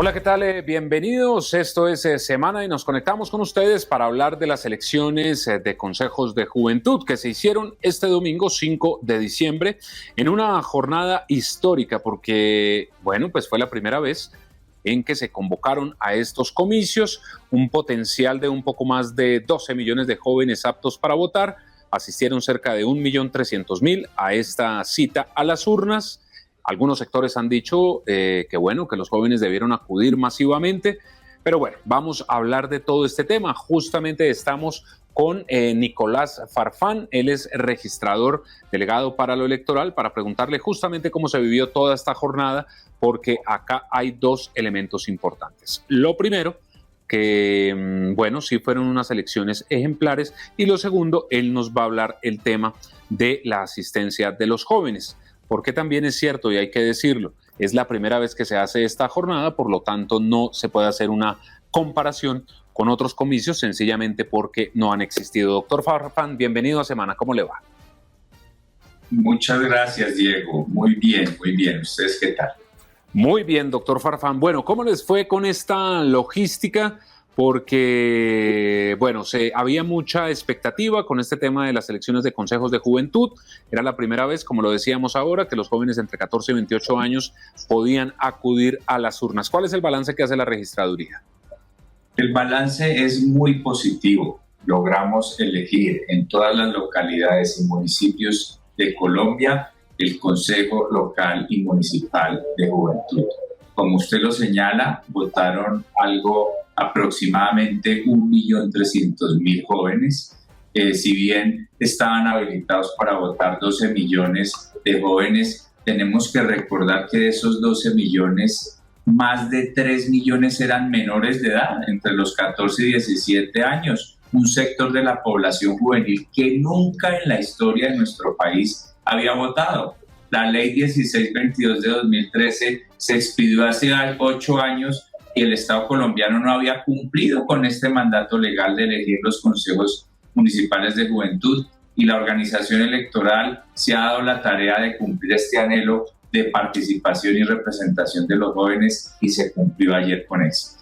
Hola, ¿qué tal? Bienvenidos. Esto es Semana y nos conectamos con ustedes para hablar de las elecciones de consejos de juventud que se hicieron este domingo 5 de diciembre en una jornada histórica porque, bueno, pues fue la primera vez en que se convocaron a estos comicios, un potencial de un poco más de 12 millones de jóvenes aptos para votar. Asistieron cerca de 1.300.000 a esta cita a las urnas. Algunos sectores han dicho que los jóvenes debieron acudir masivamente, pero bueno, vamos a hablar de todo este tema. Justamente estamos con Nicolás Farfán, él es registrador delegado para lo electoral, para preguntarle justamente cómo se vivió toda esta jornada, porque acá hay dos elementos importantes. Lo primero, que sí fueron unas elecciones ejemplares, y lo segundo, él nos va a hablar el tema de la asistencia de los jóvenes. Porque también es cierto, y hay que decirlo, es la primera vez que se hace esta jornada, por lo tanto no se puede hacer una comparación con otros comicios, sencillamente porque no han existido. Doctor Farfán, bienvenido a Semana, ¿cómo le va? Muchas gracias, Diego. Muy bien, muy bien. ¿Ustedes qué tal? Muy bien, doctor Farfán. Bueno, ¿cómo les fue con esta logística? Porque, había mucha expectativa con este tema de las elecciones de consejos de juventud. Era la primera vez, como lo decíamos ahora, que los jóvenes entre 14 y 28 años podían acudir a las urnas. ¿Cuál es el balance que hace la registraduría? El balance es muy positivo. Logramos elegir en todas las localidades y municipios de Colombia el Consejo Local y Municipal de Juventud. Como usted lo señala, votaron aproximadamente 1.300.000 jóvenes. Si bien estaban habilitados para votar 12 millones de jóvenes, tenemos que recordar que de esos 12 millones, más de 3 millones eran menores de edad, entre los 14 y 17 años, un sector de la población juvenil que nunca en la historia de nuestro país había votado. La ley 1622 de 2013 se expidió hace 8 años y el Estado colombiano no había cumplido con este mandato legal de elegir los consejos municipales de juventud, y la organización electoral se ha dado la tarea de cumplir este anhelo de participación y representación de los jóvenes, y se cumplió ayer con éxito.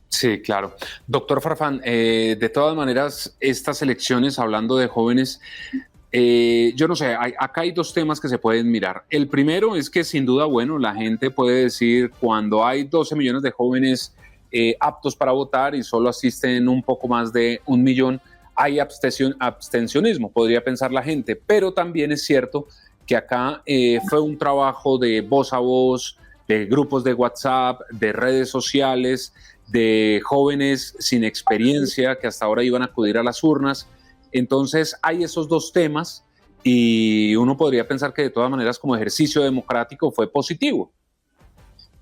Sí, claro. Doctor Farfán, de todas maneras, estas elecciones, hablando de jóvenes, acá hay dos temas que se pueden mirar. El primero es que sin duda, la gente puede decir, cuando hay 12 millones de jóvenes aptos para votar y solo asisten un poco más de 1 millón, hay abstencionismo, podría pensar la gente, pero también es cierto que acá fue un trabajo de voz a voz, de grupos de WhatsApp, de redes sociales, de jóvenes sin experiencia que hasta ahora iban a acudir a las urnas. Entonces hay esos dos temas y uno podría pensar que de todas maneras como ejercicio democrático fue positivo.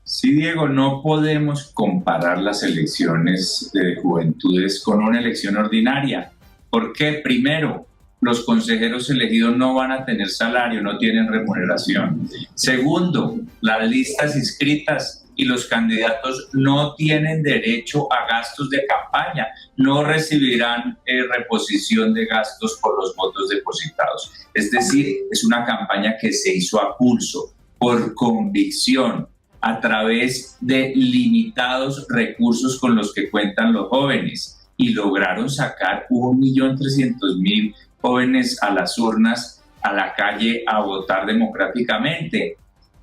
Sí, Diego, no podemos comparar las elecciones de juventudes con una elección ordinaria. ¿Por qué? Primero, los consejeros elegidos no van a tener salario, no tienen remuneración. Segundo, las listas inscritas y los candidatos no tienen derecho a gastos de campaña, no recibirán reposición de gastos por los votos depositados. Es decir, es una campaña que se hizo a pulso, por convicción, a través de limitados recursos con los que cuentan los jóvenes, y lograron sacar 1.300.000 jóvenes a las urnas, a la calle, a votar democráticamente.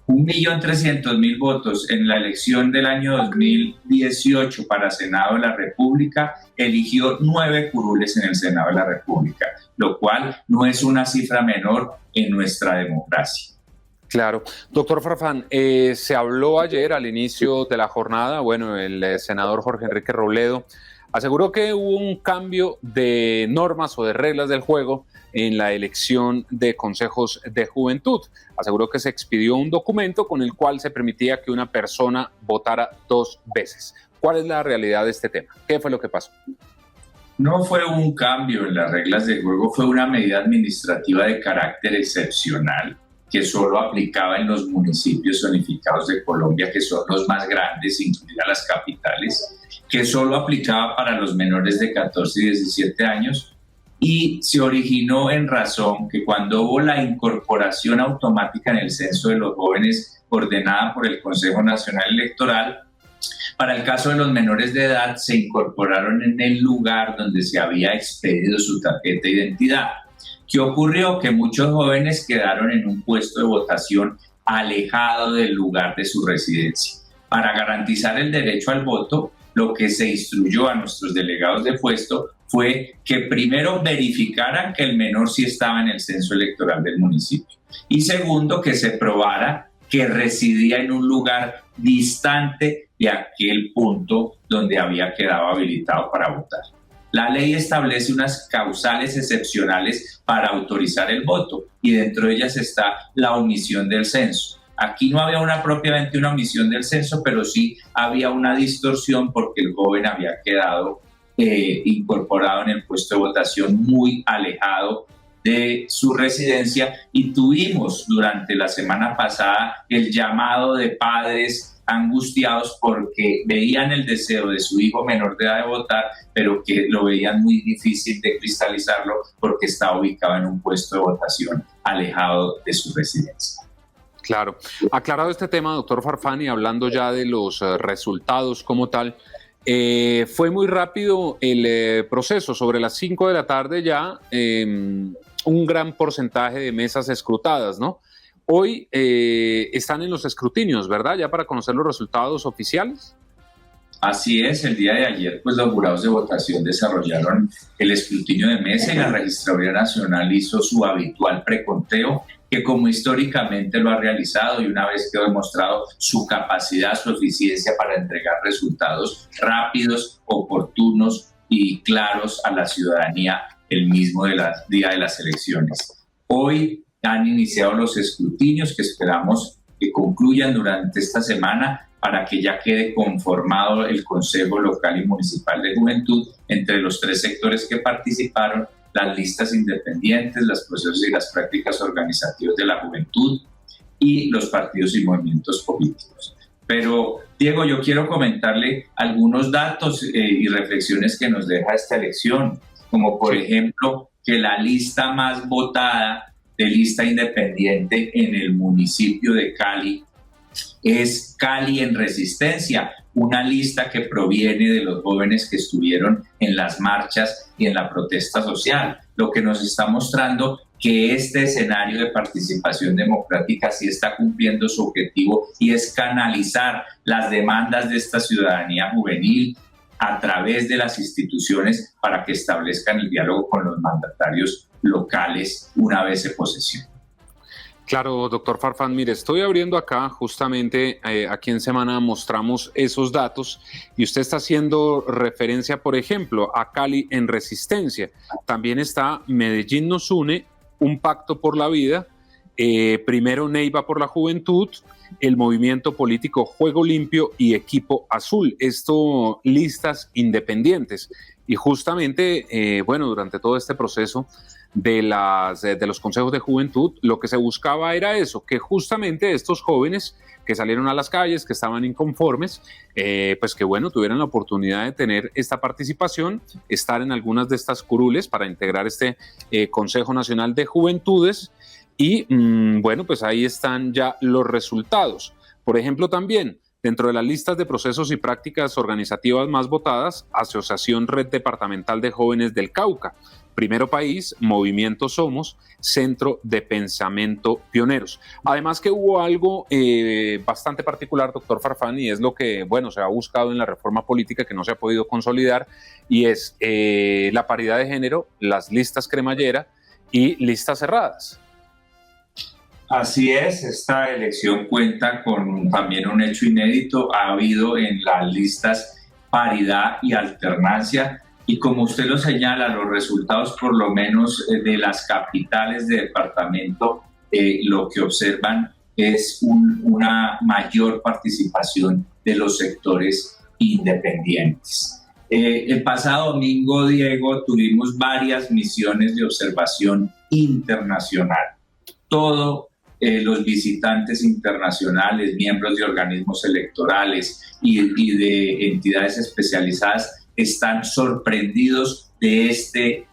1.300.000 votos en la elección del año 2018 para Senado de la República, eligió 9 curules en el Senado de la República, lo cual no es una cifra menor en nuestra democracia. Claro. Doctor Farfán, se habló ayer al inicio de la jornada, el senador Jorge Enrique Robledo aseguró que hubo un cambio de normas o de reglas del juego en la elección de consejos de juventud. Aseguró que se expidió un documento con el cual se permitía que una persona votara 2 veces. ¿Cuál es la realidad de este tema? ¿Qué fue lo que pasó? No fue un cambio en las reglas del juego, fue una medida administrativa de carácter excepcional que solo aplicaba en los municipios zonificados de Colombia, que son los más grandes, incluidas las capitales, que solo aplicaba para los menores de 14 y 17 años, y se originó en razón que cuando hubo la incorporación automática en el censo de los jóvenes ordenada por el Consejo Nacional Electoral, Para el caso de los menores de edad, se incorporaron en el lugar donde se había expedido su tarjeta de identidad. ¿Qué ocurrió? Que muchos jóvenes quedaron en un puesto de votación alejado del lugar de su residencia. Para garantizar el derecho al voto, lo que se instruyó a nuestros delegados de puesto fue que primero verificaran que el menor sí estaba en el censo electoral del municipio y segundo, que se probara que residía en un lugar distante de aquel punto donde había quedado habilitado para votar. La ley establece unas causales excepcionales para autorizar el voto y dentro de ellas está la omisión del censo. Aquí no había propiamente una omisión del censo, pero sí había una distorsión porque el joven había quedado incorporado en el puesto de votación muy alejado de su residencia y tuvimos durante la semana pasada el llamado de padres angustiados porque veían el deseo de su hijo menor de edad de votar, pero que lo veían muy difícil de cristalizarlo porque está ubicado en un puesto de votación alejado de su residencia. Claro. Aclarado este tema, doctor Farfán, y hablando ya de los resultados como tal, fue muy rápido el proceso. Sobre las 5 de la tarde ya un gran porcentaje de mesas escrutadas, ¿no? Hoy están en los escrutinios, ¿verdad? Ya para conocer los resultados oficiales. Así es, el día de ayer pues los jurados de votación desarrollaron el escrutinio de mesa y la Registraduría Nacional hizo su habitual preconteo, que como históricamente lo ha realizado y una vez quedó demostrado su capacidad, su eficiencia para entregar resultados rápidos, oportunos y claros a la ciudadanía el mismo día de las elecciones. Hoy han iniciado los escrutinios que esperamos que concluyan durante esta semana para que ya quede conformado el Consejo Local y Municipal de Juventud entre los 3 sectores que participaron, las listas independientes, los procesos y las prácticas organizativas de la juventud y los partidos y movimientos políticos. Pero, Diego, yo quiero comentarle algunos datos y reflexiones que nos deja esta elección, como por ejemplo que la lista más votada de lista independiente en el municipio de Cali es Cali en Resistencia, una lista que proviene de los jóvenes que estuvieron en las marchas y en la protesta social, lo que nos está mostrando que este escenario de participación democrática sí está cumpliendo su objetivo y es canalizar las demandas de esta ciudadanía juvenil a través de las instituciones para que establezcan el diálogo con los mandatarios locales una vez se posesionen. Claro, doctor Farfán, mire, estoy abriendo acá justamente, aquí en Semana mostramos esos datos y usted está haciendo referencia, por ejemplo, a Cali en Resistencia. También está Medellín nos une, un pacto por la vida, primero Neiva por la juventud, el movimiento político Juego Limpio y Equipo Azul. Esto listas independientes. Y justamente, bueno, durante todo este proceso de los consejos de juventud, lo que se buscaba era eso, que justamente estos jóvenes que salieron a las calles, que estaban inconformes, pues que bueno, tuvieran la oportunidad de tener esta participación, estar en algunas de estas curules para integrar este Consejo Nacional de Juventudes y bueno, pues ahí están ya los resultados. Por ejemplo, también dentro de las listas de procesos y prácticas organizativas más votadas, Asociación Red Departamental de Jóvenes del Cauca, Primero País, Movimiento Somos, Centro de Pensamiento Pioneros. Además que hubo algo bastante particular, doctor Farfán, y es lo que, bueno, se ha buscado en la reforma política que no se ha podido consolidar, y es la paridad de género, las listas cremallera y listas cerradas. Así es, esta elección cuenta con también un hecho inédito. Ha habido en las listas paridad y alternancia y como usted lo señala, los resultados por lo menos de las capitales de departamento lo que observan es una mayor participación de los sectores independientes. El pasado domingo, Diego, tuvimos varias misiones de observación internacional. Todos los visitantes internacionales, miembros de organismos electorales y de entidades especializadas están sorprendidos de este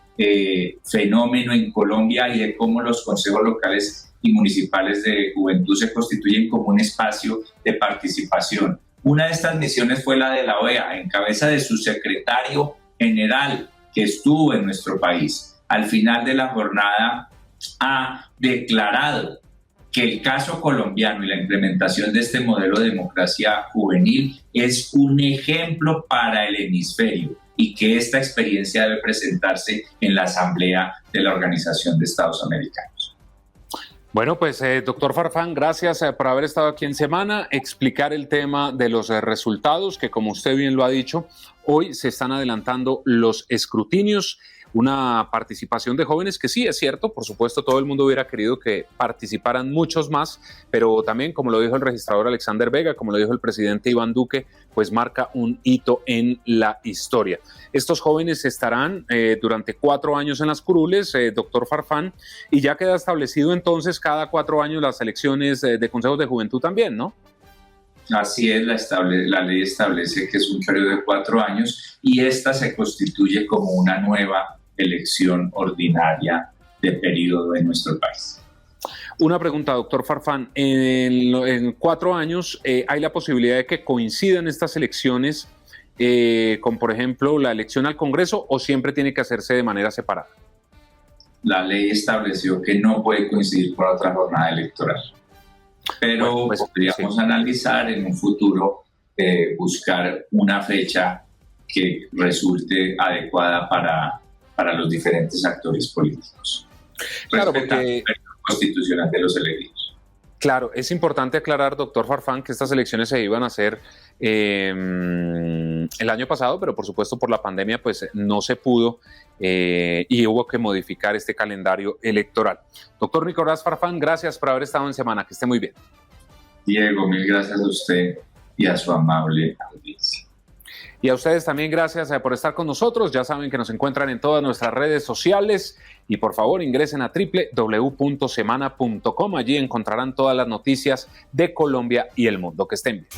fenómeno en Colombia y de cómo los consejos locales y municipales de juventud se constituyen como un espacio de participación. Una de estas misiones fue la de la OEA, en cabeza de su secretario general, que estuvo en nuestro país. Al final de la jornada ha declarado que el caso colombiano y la implementación de este modelo de democracia juvenil es un ejemplo para el hemisferio y que esta experiencia debe presentarse en la Asamblea de la Organización de Estados Americanos. Bueno, pues doctor Farfán, gracias por haber estado aquí en Semana, explicar el tema de los resultados, que como usted bien lo ha dicho, hoy se están adelantando los escrutinios, una participación de jóvenes que sí, es cierto, por supuesto todo el mundo hubiera querido que participaran muchos más, pero también, como lo dijo el registrador Alexander Vega, como lo dijo el presidente Iván Duque, pues marca un hito en la historia. Estos jóvenes estarán durante 4 años en las curules, doctor Farfán, y ya queda establecido entonces cada 4 años las elecciones de consejos de juventud también, ¿no? Así es, la ley establece que es un periodo de 4 años y esta se constituye como una nueva elección ordinaria de periodo en nuestro país. Una pregunta, doctor Farfán. En 4 años hay la posibilidad de que coincidan estas elecciones con, por ejemplo, la elección al Congreso, o siempre tiene que hacerse de manera separada. La ley estableció que no puede coincidir con otra jornada electoral, pero bueno, pues, podríamos analizar en un futuro buscar una fecha que resulte adecuada para los diferentes actores políticos. Claro, porque el constitucional de los elegidos. Claro, es importante aclarar, doctor Farfán, que estas elecciones se iban a hacer el año pasado, pero por supuesto por la pandemia pues no se pudo y hubo que modificar este calendario electoral. Doctor Nicolás Farfán, gracias por haber estado en Semana, que esté muy bien. Diego, mil gracias a usted y a su amable audiencia. Y a ustedes también gracias por estar con nosotros. Ya saben que nos encuentran en todas nuestras redes sociales y por favor ingresen a www.semana.com. Allí encontrarán todas las noticias de Colombia y el mundo. Que estén bien.